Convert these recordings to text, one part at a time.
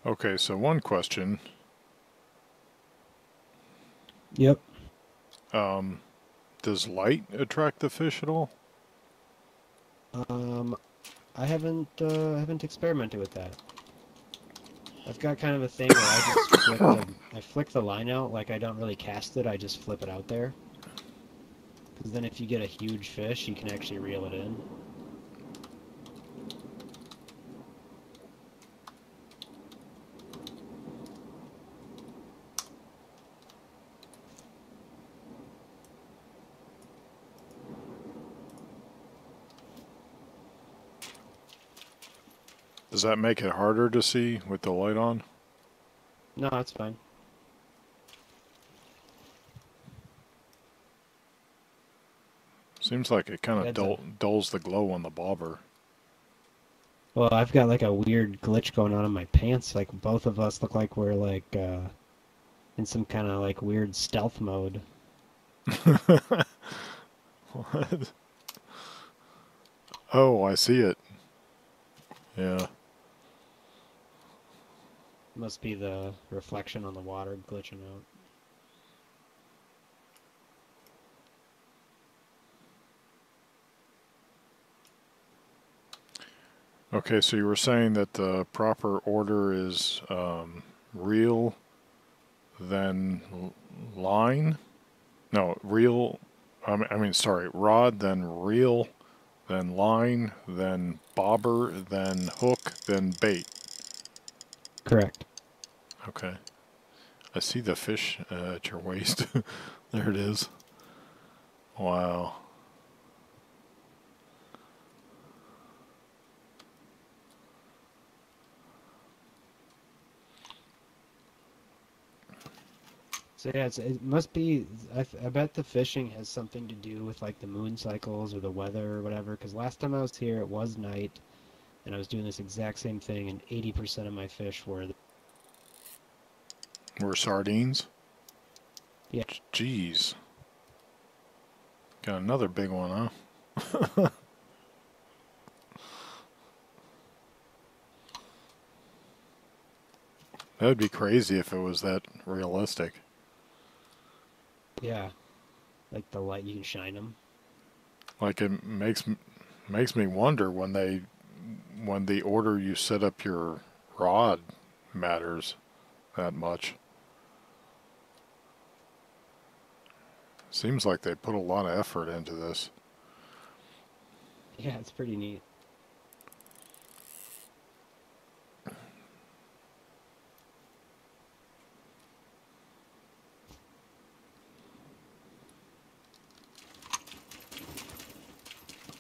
Okay, so one question. Yep. Does light attract the fish at all? Um, I haven't experimented with that. I've got kind of a thing where I flick the line out, like I don't really cast it, I just flip it out there. Because then if you get a huge fish, you can actually reel it in. Does that make it harder to see with the light on? No, that's fine. Seems like it kind of Adds a... dulls the glow on the bobber. Well, I've got like a weird glitch going on in my pants. Like both of us look like we're like in some kind of like weird stealth mode. What? Oh, I see it. Yeah. Must be the reflection on the water glitching out. Okay, so you were saying that the proper order is reel, then line? No, reel. Sorry, rod, then reel, then line, then bobber, then hook, then bait. Correct. Okay. I see the fish at your waist. There it is. Wow. So yeah, it must be. I bet the fishing has something to do with like the moon cycles or the weather or whatever. Because last time I was here, it was night, and I was doing this exact same thing, and 80% of my fish were. We're sardines? Yeah, Jeez. Got another big one, huh? That would be crazy if it was that realistic. yeah, like the light you can shine them. Like it makes me wonder when the order you set up your rod matters that much. Seems like they put a lot of effort into this. Yeah, it's pretty neat.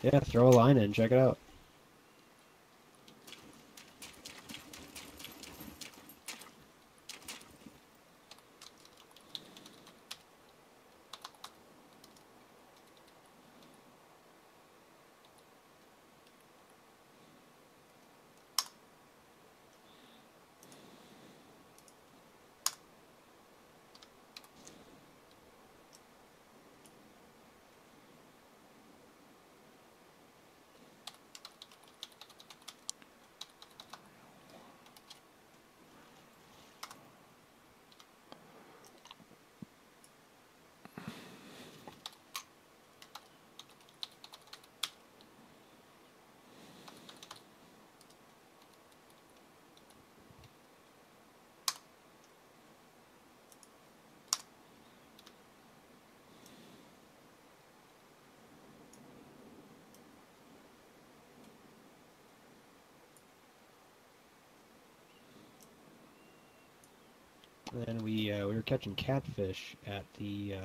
Yeah, throw a line in, check it out. And then we were catching catfish at the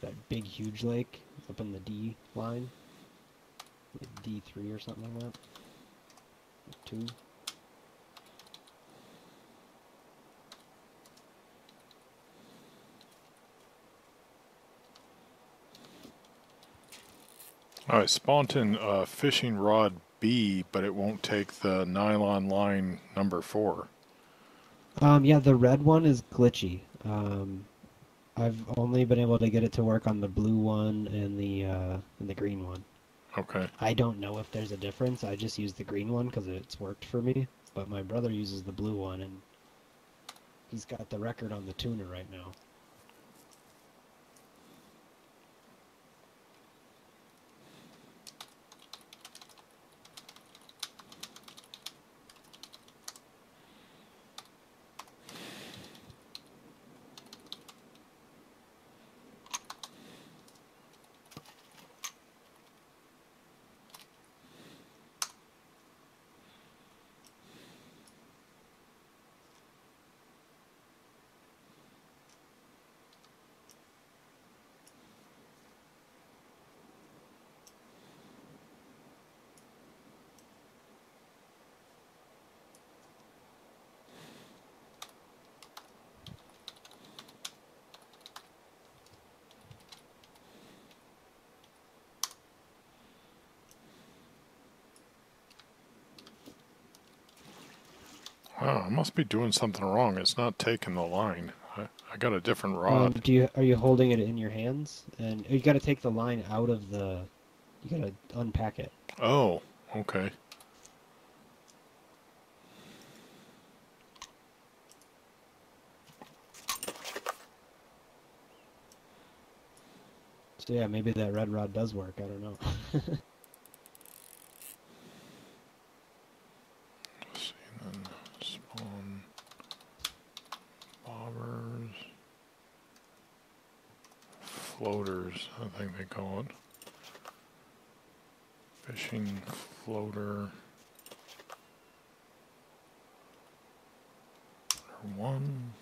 that big huge lake up in the D line, like D3 or something like that. 2. All right, Spontan fishing rod B, but it won't take the nylon line number 4. Yeah, the red one is glitchy. I've only been able to get it to work on the blue one and the green one. Okay. I don't know if there's a difference. I just use the green one because it's worked for me. but my brother uses the blue one, and he's got the record on the tuner right now. Wow, I must be doing something wrong. It's not taking the line. I got a different rod. Are you holding it in your hands? And you got to take the line out of the. You got to unpack it. Oh, okay. So yeah, maybe that red rod does work. I don't know. Let's see, then spawn bobbers, floaters, I think they call it. Fishing floater. One.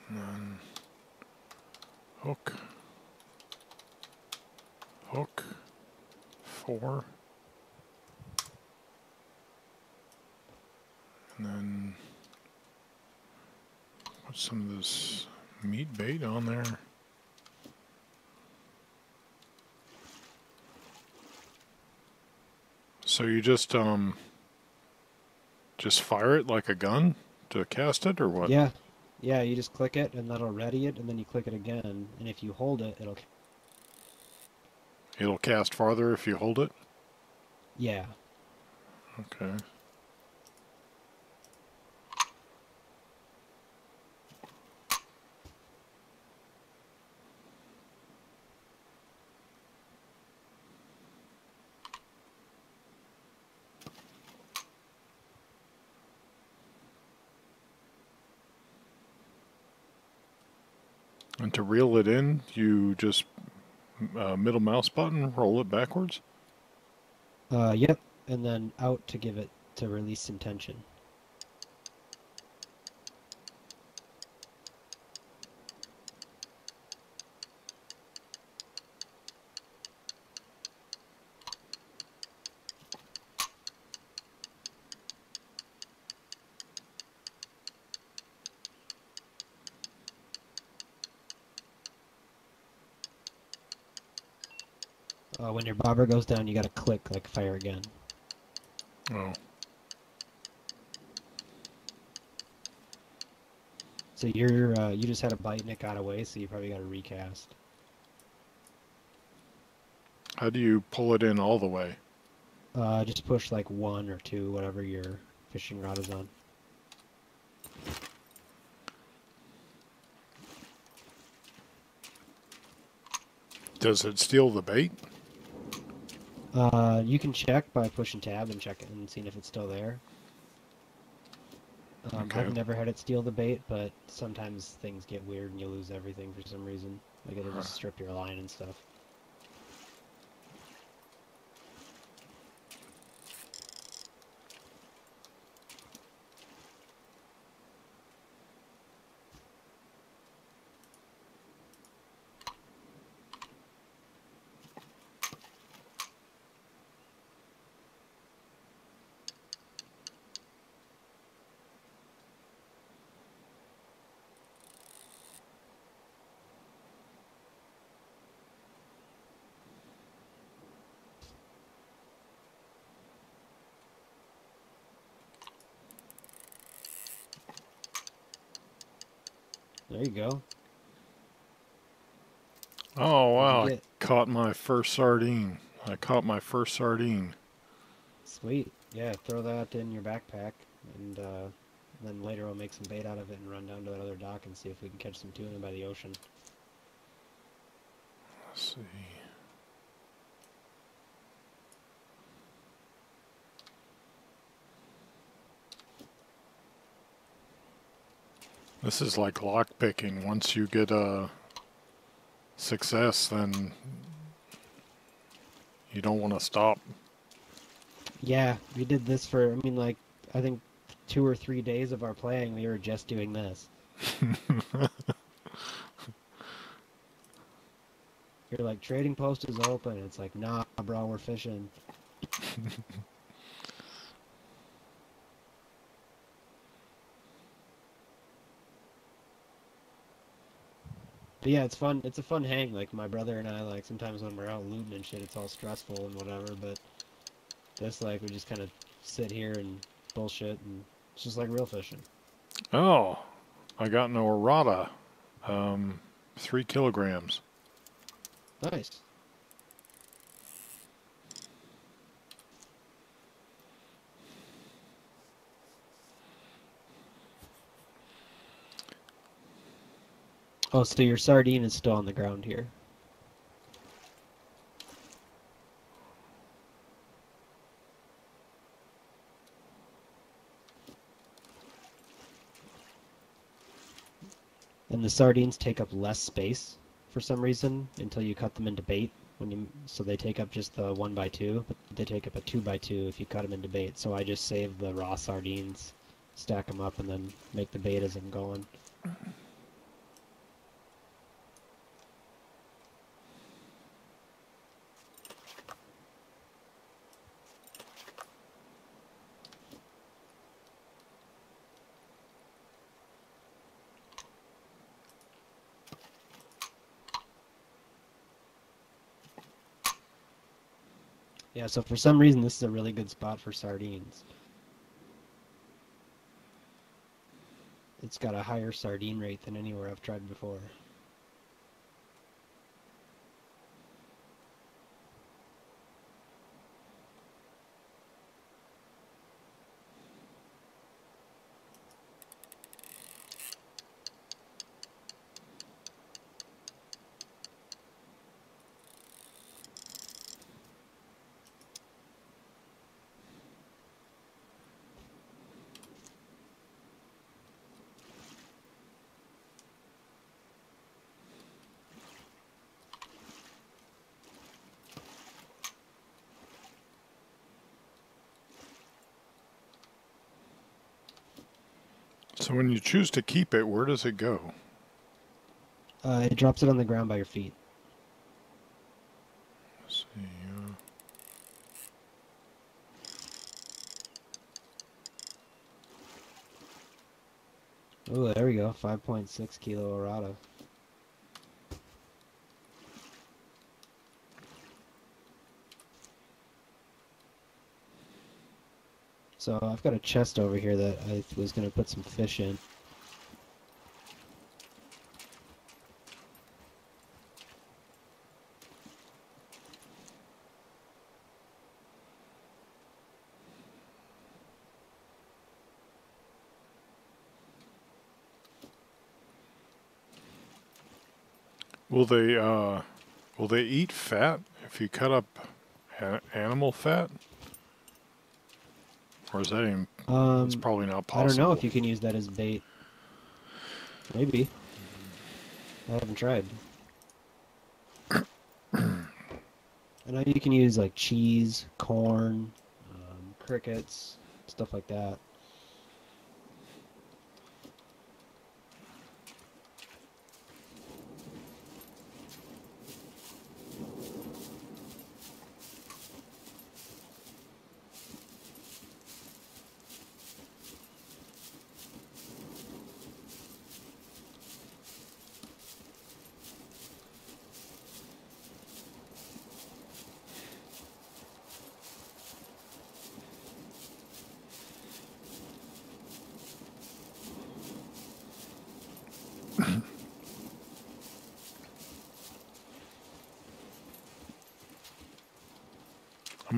And then hook. Hook. 4. And then put some of this meat bait on there. So you just fire it like a gun to cast it, or what? Yeah, yeah. You just click it, and that'll ready it, and then you click it again, and if you hold it, it'll. It'll cast farther if you hold it? Yeah. Okay. And to reel it in, you just middle mouse button, roll it backwards? Yep. And then out to give it to release some tension. When your bobber goes down, you gotta click like fire again. Oh. So you just had a bite and it got away, so you probably got to recast. How do you pull it in all the way? Just push like 1 or 2, whatever your fishing rod is on. Does it steal the bait? You can check by pushing tab and check it and seeing if it's still there. Okay. I've never had it steal the bait, but sometimes things get weird and you lose everything for some reason. Like it'll just strip your line and stuff. There you go. Oh, What'd wow. you I get? caught my first sardine. I caught my first sardine. Sweet. Yeah, throw that in your backpack, and then later we'll make some bait out of it and run down to that other dock and see if we can catch some tuna by the ocean. Let's see. This is like lock picking. Once you get a success, then you don't want to stop. Yeah, we did this for, I mean, like, I think 2 or 3 days of our playing, we were just doing this. You're like, trading post is open. It's like, nah, bro, we're fishing. But yeah, it's fun. It's a fun hang. Like, my brother and I, like, sometimes when we're out looting and shit, it's all stressful and whatever, but this, like, we just kind of sit here and bullshit, and it's just like real fishing. Oh, I got an orata. 3 kilograms. Nice. Oh, so your sardine is still on the ground here. And the sardines take up less space for some reason until you cut them into bait. So they take up just the 1x2, but they take up a 2x2 if you cut them into bait. So I just save the raw sardines, stack them up, and then make the bait as I'm going. Yeah, so for some reason this is a really good spot for sardines. It's got a higher sardine rate than anywhere I've tried before. So when you choose to keep it, where does it go? It drops it on the ground by your feet. Let's see. Oh, there we go. 5.6 kilo orata. So I've got a chest over here that I was going to put some fish in. Will they eat fat if you cut up animal fat? Or is that even, it's probably not possible. I don't know if you can use that as bait. Maybe. I haven't tried. I know you can use like cheese, corn, crickets, stuff like that.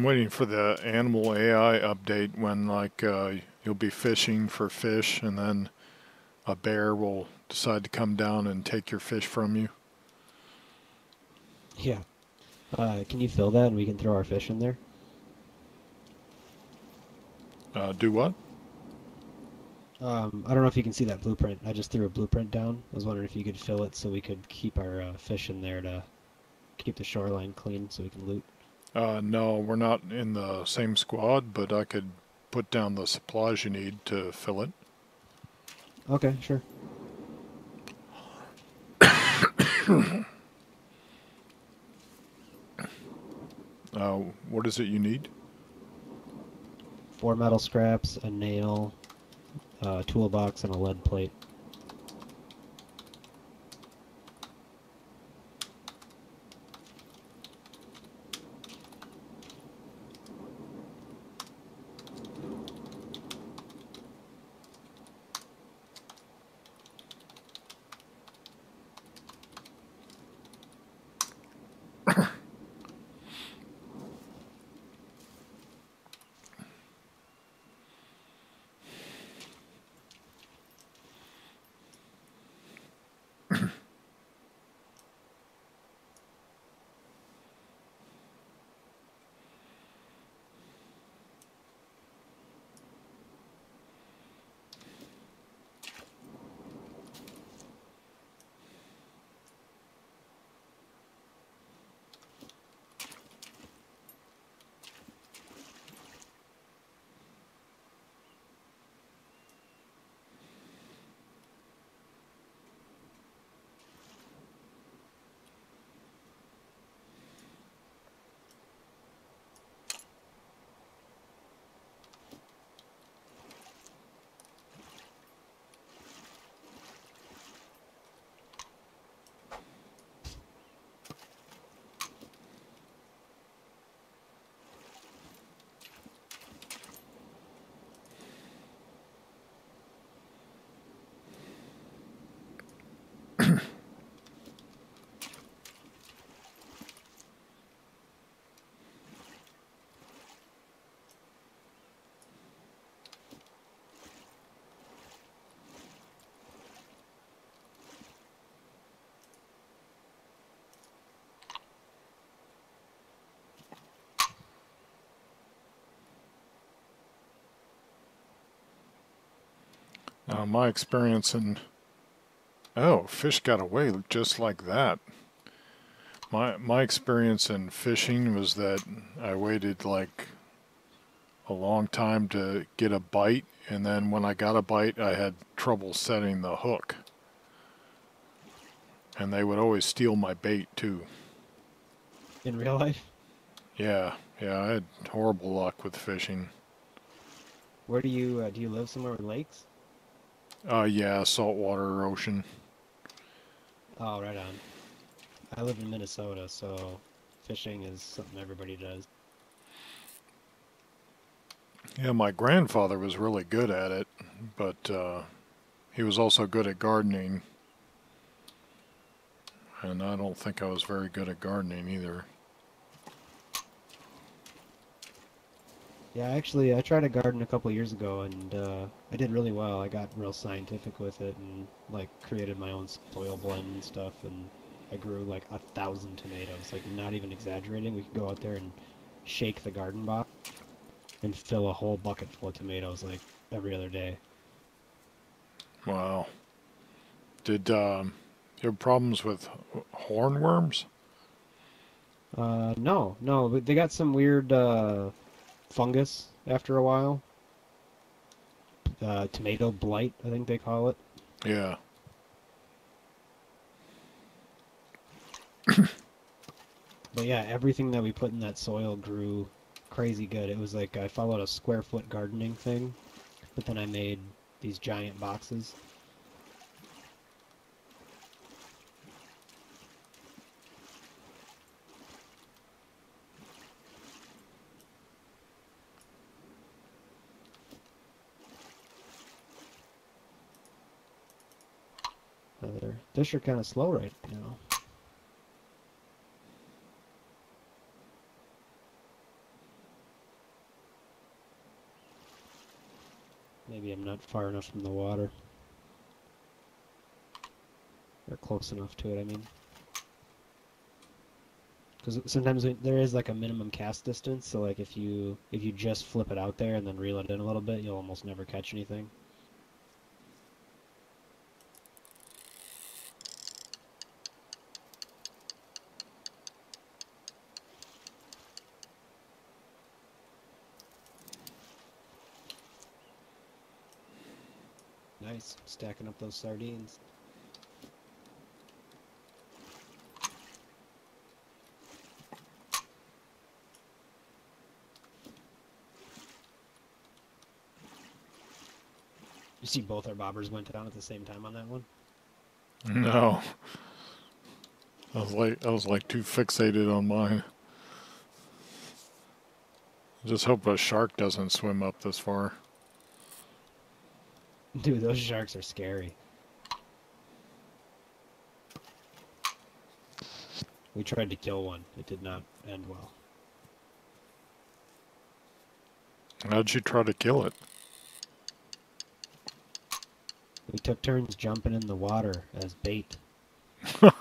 I'm waiting for the animal AI update when like you'll be fishing for fish and then a bear will decide to come down and take your fish from you. Yeah. Can you fill that and we can throw our fish in there? Do what? I don't know if you can see that blueprint. I just threw a blueprint down. I was wondering if you could fill it so we could keep our fish in there to keep the shoreline clean so we can loot. No, we're not in the same squad, but I could put down the supplies you need to fill it. Okay, sure. What is it you need? 4 metal scraps, a nail, a toolbox, and a lead plate. My experience in... Oh, fish got away just like that. My experience in fishing was that I waited like a long time to get a bite, and then when I got a bite, I had trouble setting the hook. And they would always steal my bait too. In real life? Yeah, I had horrible luck with fishing. Where do you live somewhere with lakes? Yeah, saltwater ocean. Oh, right on. I live in Minnesota, so fishing is something everybody does. Yeah, my grandfather was really good at it, but he was also good at gardening, and I don't think I was very good at gardening either. Yeah, actually, I tried a garden a couple years ago, and I did really well. I got real scientific with it, and like created my own soil blend and stuff, and I grew like 1,000 tomatoes. Like, not even exaggerating. We could go out there and shake the garden box and fill a whole bucket full of tomatoes like every other day. Wow. Did you have problems with hornworms? No, no, but they got some weird fungus after a while. Tomato blight, I think they call it. Yeah. But yeah, everything that we put in that soil grew crazy good. It was like I followed a square foot gardening thing, but then I made these giant boxes. Their fish are kind of slow right now. Maybe I'm not far enough from the water. Or close enough to it, I mean. Because sometimes there is like a minimum cast distance, so like if you just flip it out there and then reel it in a little bit, you'll almost never catch anything. Nice, stacking up those sardines. You see both our bobbers went down at the same time on that one? No. I was like too fixated on mine. Just hope a shark doesn't swim up this far. Dude, those sharks are scary. We tried to kill one. It did not end well. How'd you try to kill it? We took turns jumping in the water as bait. So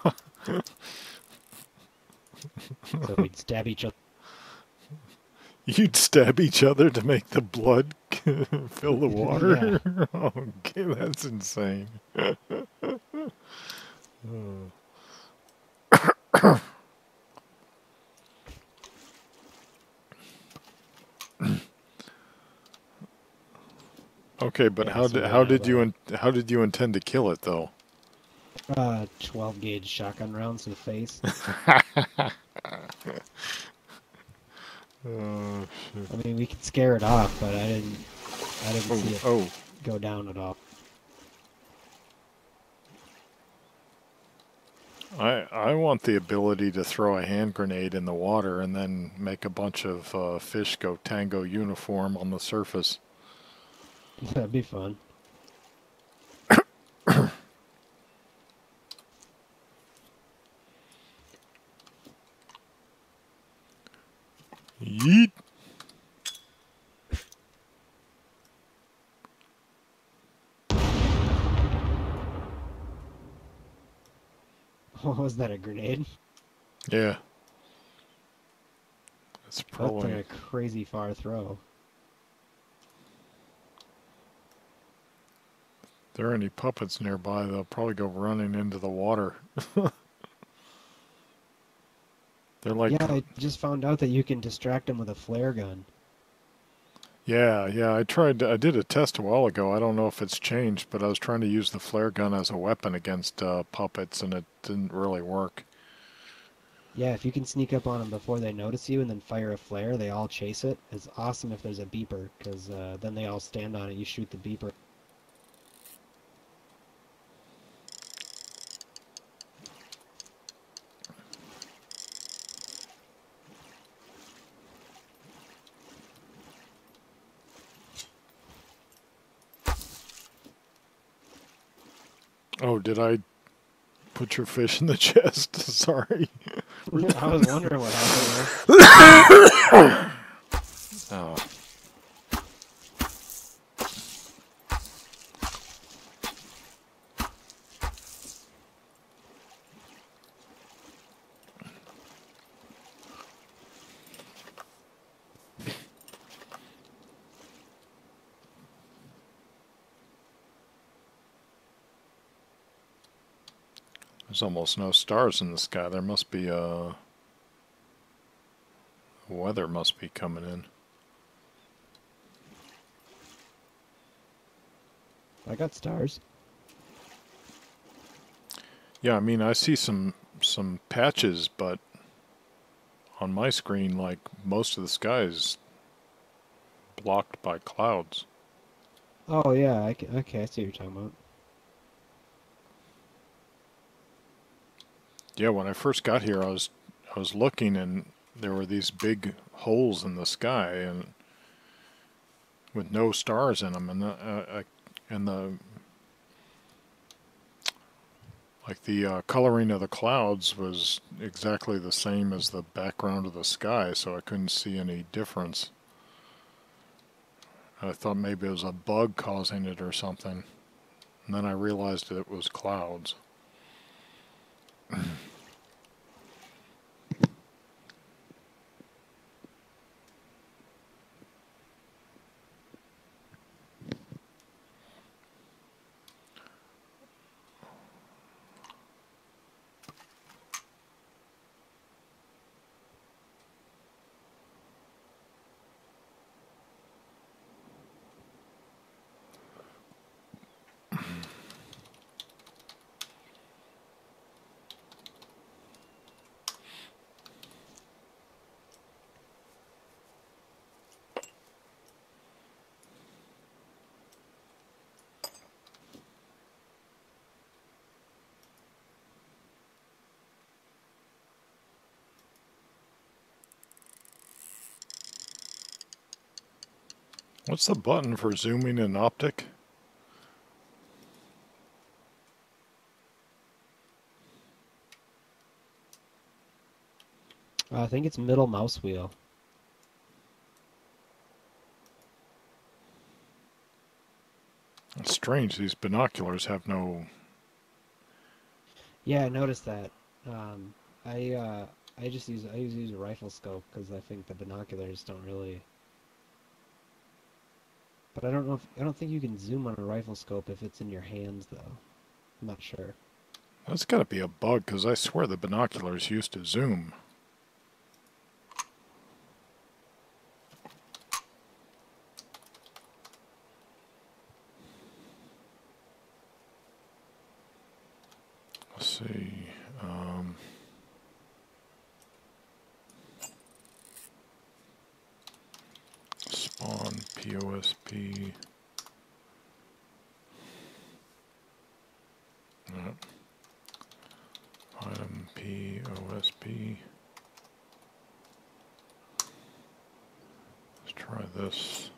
we'd stab each other. You'd stab each other to make the blood fill the water? Yeah. Okay, that's insane. Okay, but Yeah, how so did we how have did you how did you intend to kill it though? 12 gauge shotgun rounds to the face. Oh, I mean, we could scare it off, but I didn't see it oh, go down at all. I want the ability to throw a hand grenade in the water and then make a bunch of fish go tango uniform on the surface. That'd be fun. Yeet. Was that a grenade? Yeah. It's That's probably. like a crazy far throw. If there are any puppets nearby, they'll probably go running into the water. They're like, Yeah, I just found out that you can distract them with a flare gun. yeah, I did a test a while ago. I don't know if it's changed, but I was trying to use the flare gun as a weapon against puppets, and it didn't really work. Yeah, if you can sneak up on them before they notice you and then fire a flare, they all chase it. It's awesome if there's a beeper, because then they all stand on it. You shoot the beeper. Oh, did I put your fish in the chest? Sorry. I was wondering what happened there. Oh. There's almost no stars in the sky. There must be weather must be coming in. I got stars. Yeah, I mean I see some patches, but on my screen, like most of the sky is blocked by clouds. Oh yeah, okay, I see what you're talking about. Yeah, when I first got here, I was looking and there were these big holes in the sky and with no stars in them, and the like the coloring of the clouds was exactly the same as the background of the sky, so I couldn't see any difference. I thought maybe it was a bug causing it or something. And then I realized it was clouds. What's the button for zooming in optic? I think it's middle mouse wheel. It's strange, these binoculars have no... Yeah, I noticed that. Um, I just use a rifle scope because I think the binoculars don't really. But I don't know if I don't think you can zoom on a rifle scope if it's in your hands though. I'm not sure. That's gotta be a bug, because I swear the binoculars used to zoom. Let's see. Spawn POSP. Yep. Item POSP. Let's try this.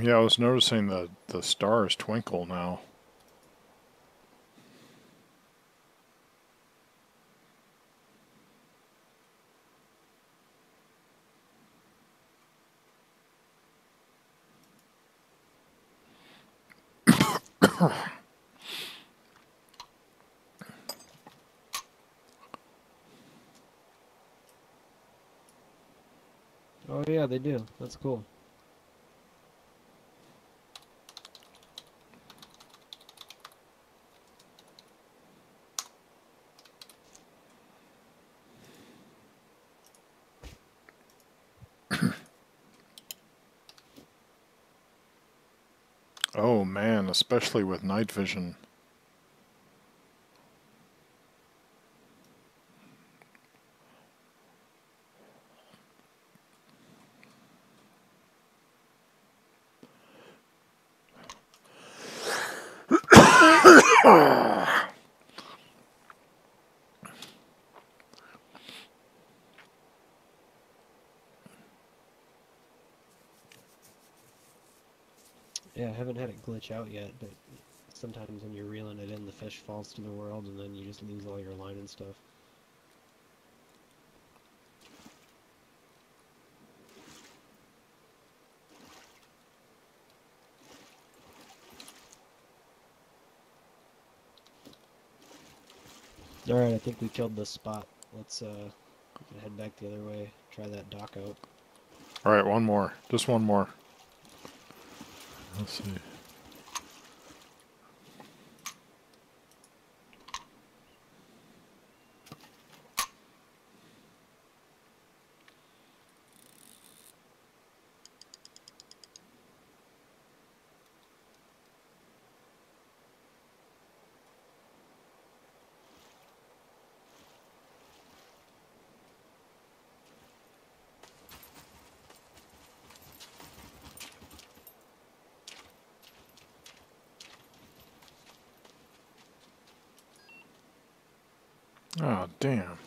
Yeah, I was noticing that the stars twinkle now. Oh yeah, they do. That's cool. Oh man, especially with night vision. Yeah, I haven't had it glitch out yet, but sometimes when you're reeling it in, the fish falls to the world, and then you just lose all your line and stuff. Alright, I think we killed this spot. Let's we can head back the other way, try that dock out. Alright, one more. Just one more. Let's see. Oh, damn.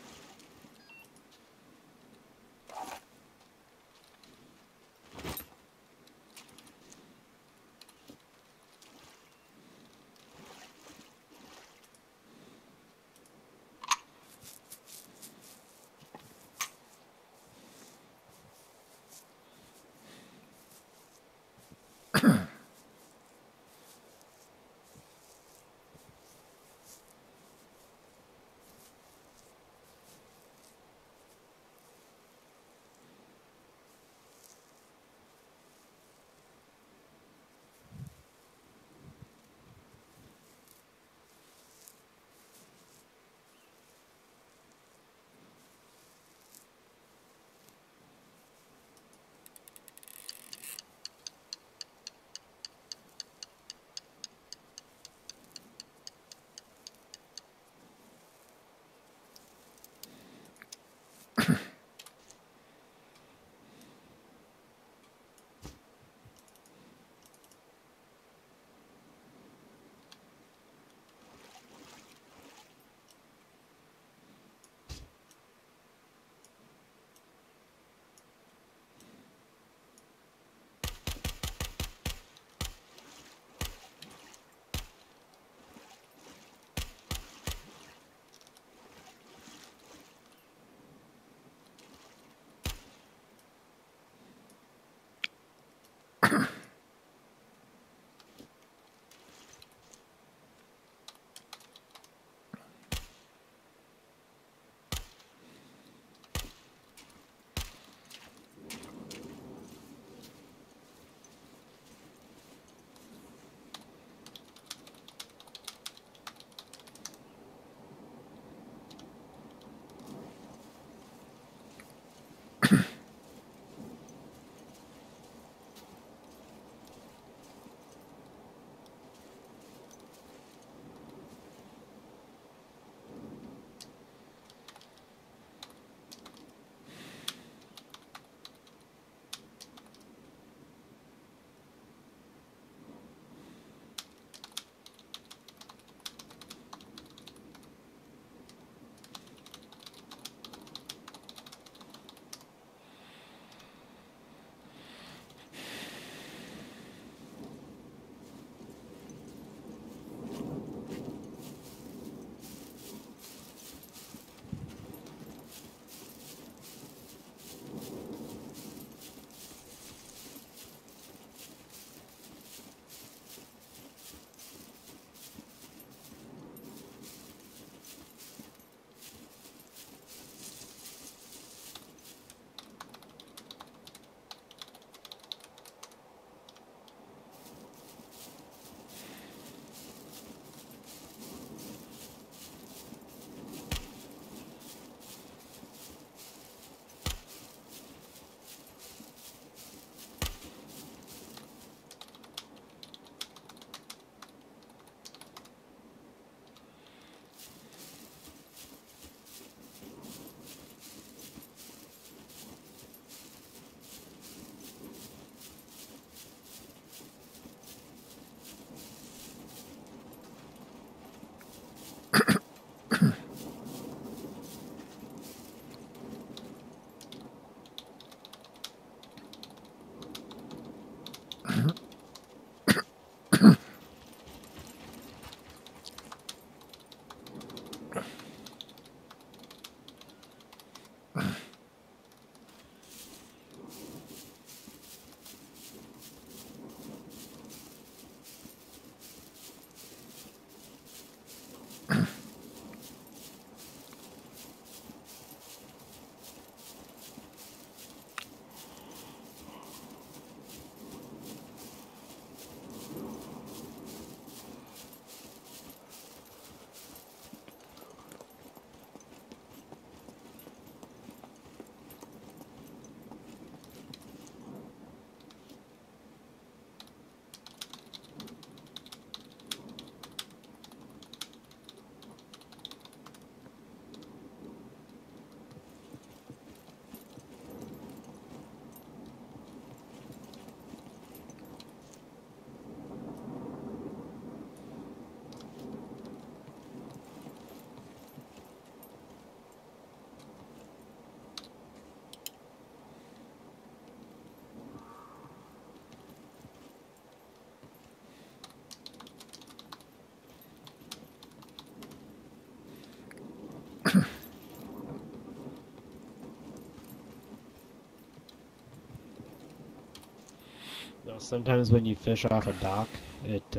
sometimes when you fish off a dock, it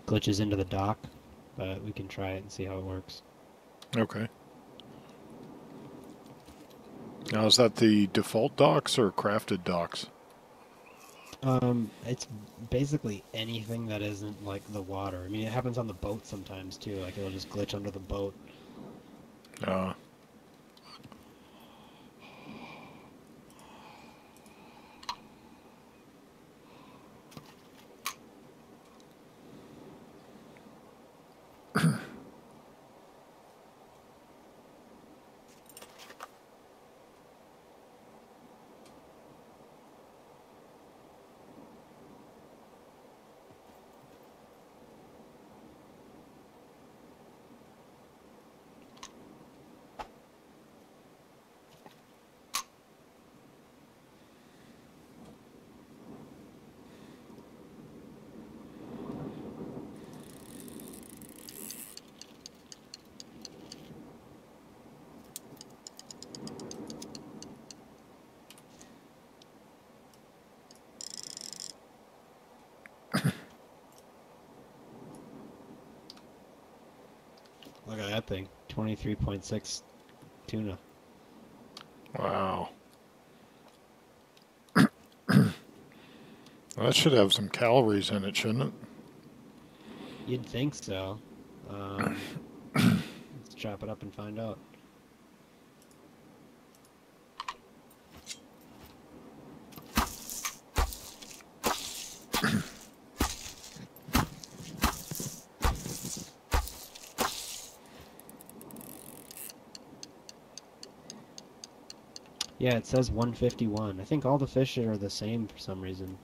glitches into the dock, but we can try it and see how it works. Okay. Now, is that the default docks or crafted docks? It's basically anything that isn't like the water. I mean, it happens on the boat sometimes too. Like it'll just glitch under the boat. Uh, Look at that thing, 23.6 tuna. wow. Well, that should have some calories in it, shouldn't it? You'd think so. Let's chop it up and find out. Yeah, it says 151. I think all the fish are the same for some reason.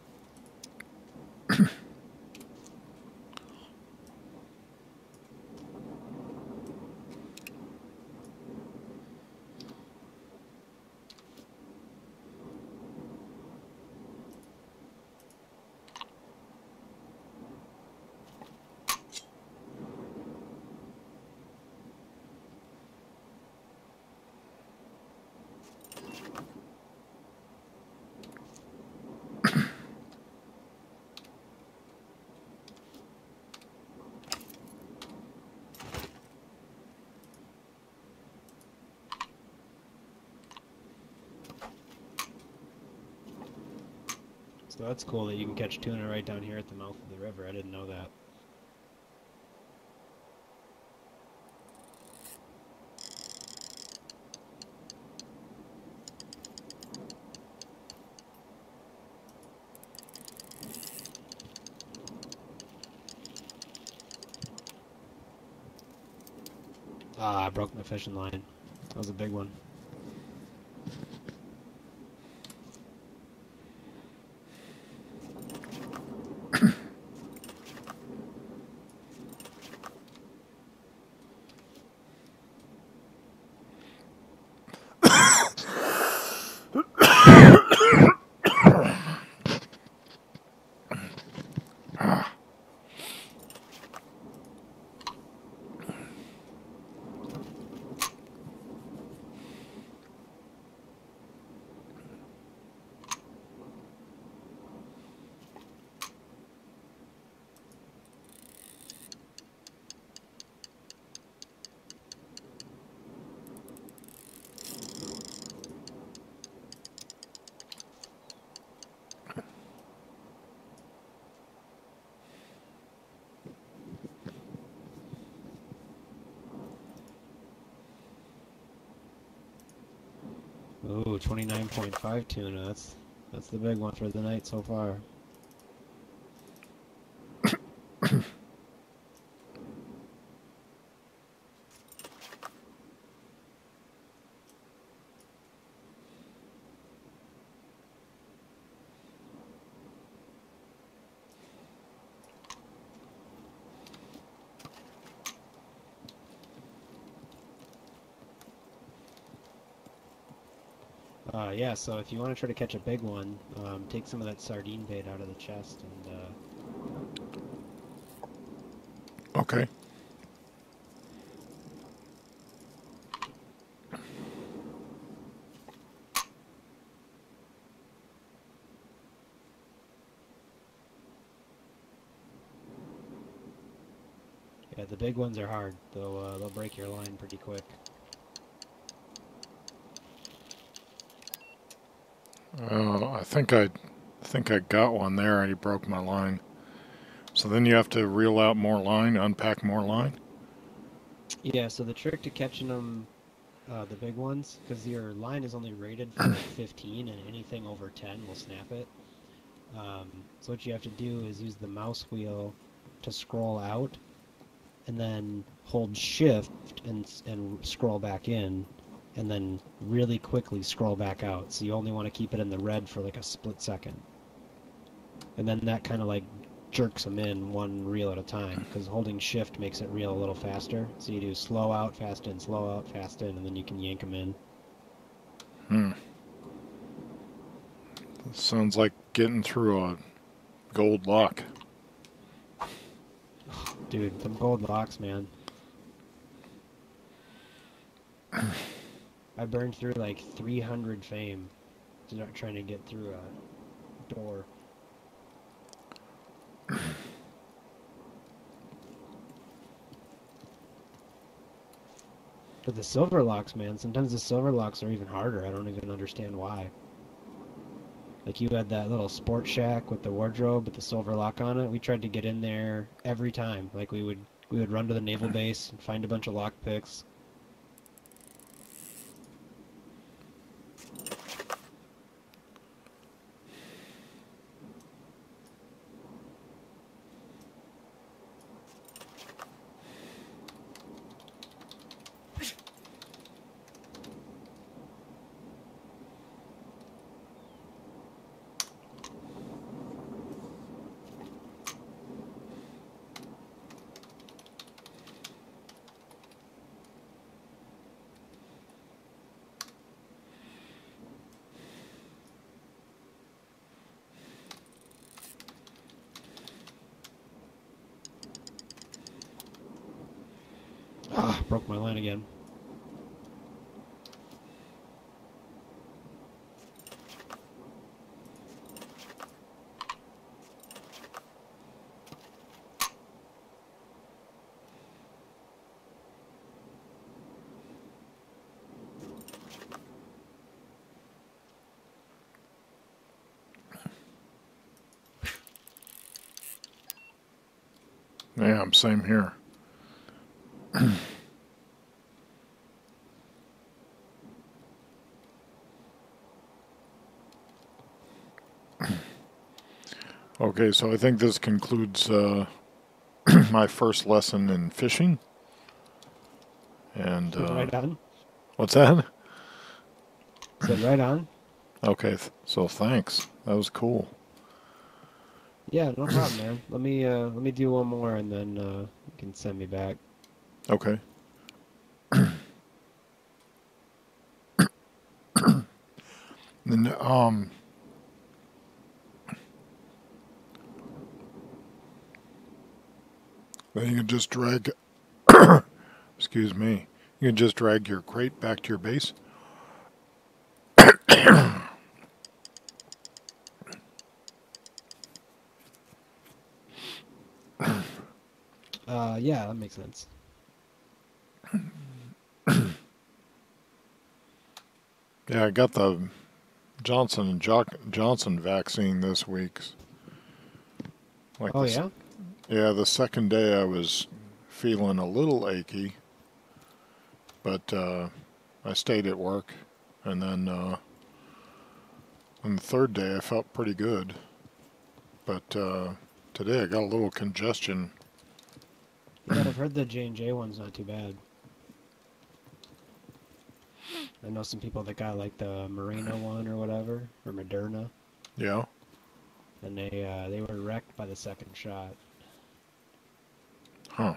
So that's cool that you can catch tuna right down here at the mouth of the river. I didn't know that. Ah, I broke my fishing line. That was a big one. Oh, 29.5 tuna. That's the big one for the night so far. Yeah, so if you want to try to catch a big one, take some of that sardine bait out of the chest and Okay. the big ones are hard. They'll break your line pretty quick. I think I got one there. And he broke my line. So then you have to reel out more line, unpack more line. Yeah, so the trick to catching them, the big ones, because your line is only rated for like 15, and anything over 10 will snap it. So what you have to do is use the mouse wheel to scroll out, and then hold shift and scroll back in, and then really quickly scroll back out. So you only want to keep it in the red for like a split second. And then that kind of like jerks them in one reel at a time, because holding shift makes it reel a little faster. So you do slow out, fast in, slow out, fast in, and then you can yank them in. Hmm. Sounds like getting through a gold lock. Dude, them gold locks, man. I burned through like 300 fame trying to get through a door. But the silver locks, man, sometimes the silver locks are even harder. I don't even understand why. Like you had that little sport shack with the wardrobe with the silver lock on it. We tried to get in there every time. Like we would run to the naval base and find a bunch of lock picks. Ah, broke my line again. Yeah, same here. Okay, so I think this concludes my first lesson in fishing. And Right on. what's that? Said right on. Okay, so thanks. That was cool. Yeah, no problem, man. Let me do one more, and then you can send me back. Okay. Then then you can just drag. Excuse me. You can just drag your crate back to your base. Yeah, that makes sense. Yeah, I got the Johnson vaccine this week. Like Oh this. yeah? Yeah, the second day I was feeling a little achy, but I stayed at work, and then on the third day I felt pretty good. But today I got a little congestion. Yeah, I've heard the J&J one's not too bad. I know some people that got like the Moreno one or whatever, or Moderna, Yeah. and they were wrecked by the second shot. Huh.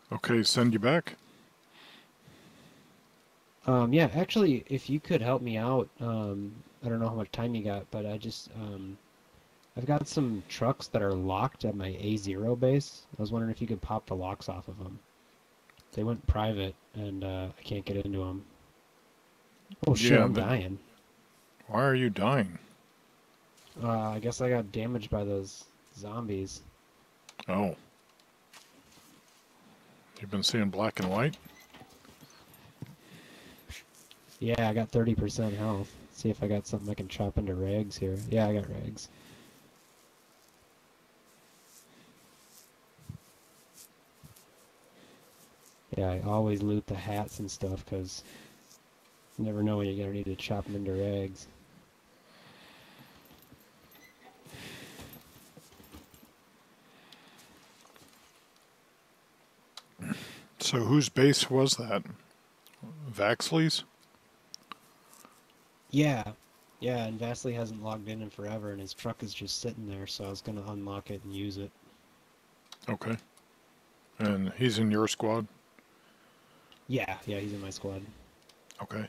Okay, send you back. Yeah, actually, if you could help me out, I don't know how much time you got, but I've got some trucks that are locked at my A0 base. I was wondering if you could pop the locks off of them. They went private, and I can't get into them. Oh shit, Yeah, I'm dying. why are you dying? I guess I got damaged by those zombies. Oh, you've been seeing black and white? Yeah, I got 30% health. See if I got something I can chop into rags here. Yeah, I got rags. Yeah, I always loot the hats and stuff, because you never know when you're going to need to chop them into rags. So whose base was that? Vaxley's? Yeah, yeah, and Vasily hasn't logged in forever, and his truck is just sitting there, so I was going to unlock it and use it. Okay. And he's in your squad? Yeah, yeah, he's in my squad. Okay.